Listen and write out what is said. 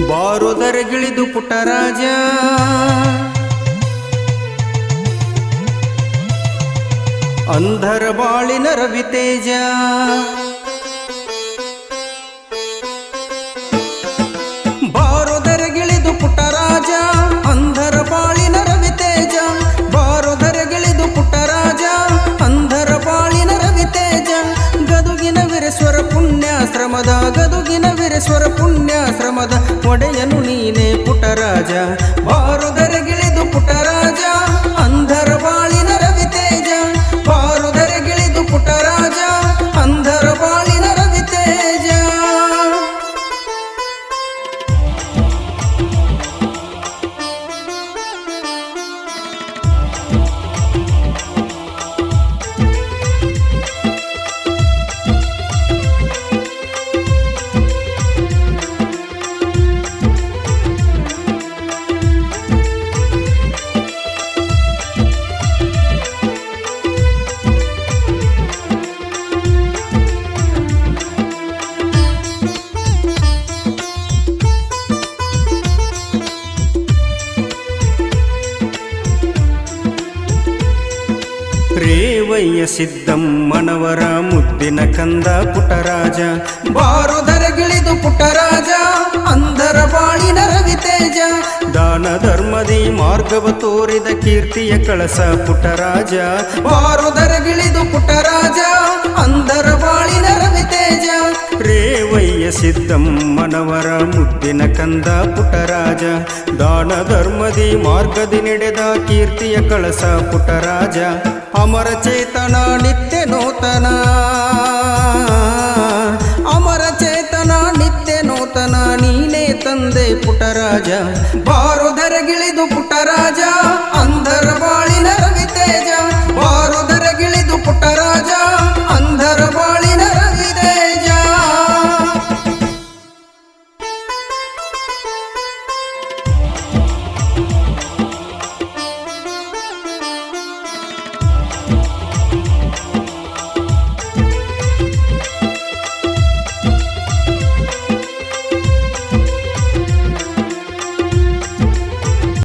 ಬಾರೋದರಗಿಳಿದು ಪುಟ್ಟರಾಜ ಅಂಧರ ಬಾಳಿನ ರವಿತೇಜ ಬಾರೋದರಗಿಳಿದು ಪುಟ್ಟರಾಜ ಅಂಧರ ಬಾಳಿನ ರವಿತೇಜ ಬಾರೋದರಗಿಳಿದು ಪುಟ್ಟರಾಜ ಅಂಧರ ಬಾಳಿನ ರವಿತೇಜ ಗದುಗಿನ ವೀರೇಶ್ವರ ಪುಣ್ಯಾಶ್ರಮದ ಗದುಗಿನ ವೀರೇಶ್ವರ ಪುಣ್ಯಾಶ್ರಮದ ಒಡೆಯನು ನೀನೇ ಪುಟ್ಟರಾಜ ಬಾರೋದರಗಿಳಿದು ಪುಟ್ಟರಾಜ ಅಂಧರ ಬಾಳಿನ ರವಿತೇಜ ಬಾರೋದರಗಿಳಿದು ಪುಟ್ಟರಾಜ ಅಂಧರ ಬಾಳಿನ ರವಿತೇಜ ರೇವಯ್ಯ ಸಿದ್ದಮ್ಮನವರ ಮುದ್ದಿನ ಕಂದ ಪುಟ್ಟರಾಜ ಬಾರೋದರಗಿಳಿದು ಪುಟ್ಟರಾಜ ಅಂಧರ ಬಾಳಿನ ರವಿತೇಜ ದಾನ ಧರ್ಮದಿ ಮಾರ್ಗವ ತೋರಿದ ಕೀರ್ತಿಯ ಕಳಸ ಪುಟ್ಟರಾಜ ಬಾರೋದರಗಿಳಿದು ಪುಟ್ಟರಾಜ ಅಂಧರ ಬಾಳಿನ ರವಿತೇಜ ರೇವಯ್ಯ ಸಿದ್ದಮ್ಮನವರ ಮುದ್ದಿನ ಕಂದ ಪುಟ್ಟರಾಜ ದಾನ ಧರ್ಮದಿ ಮಾರ್ಗದಿ ನಡೆದ ಕೀರ್ತಿಯ ಕಳಸ ಪುಟ್ಟರಾಜ ಅಮರ ಚೇತನ ನಿತ್ಯ ನೂತನ ಅಮರ ಚೇತನ ನಿತ್ಯ ನೂತನ ನೀನೇ ತಂದೆ ಪುಟ್ಟರಾಜ ಬಾರೋದರಗಿಳಿದು ಪುಟ್ಟರಾಜ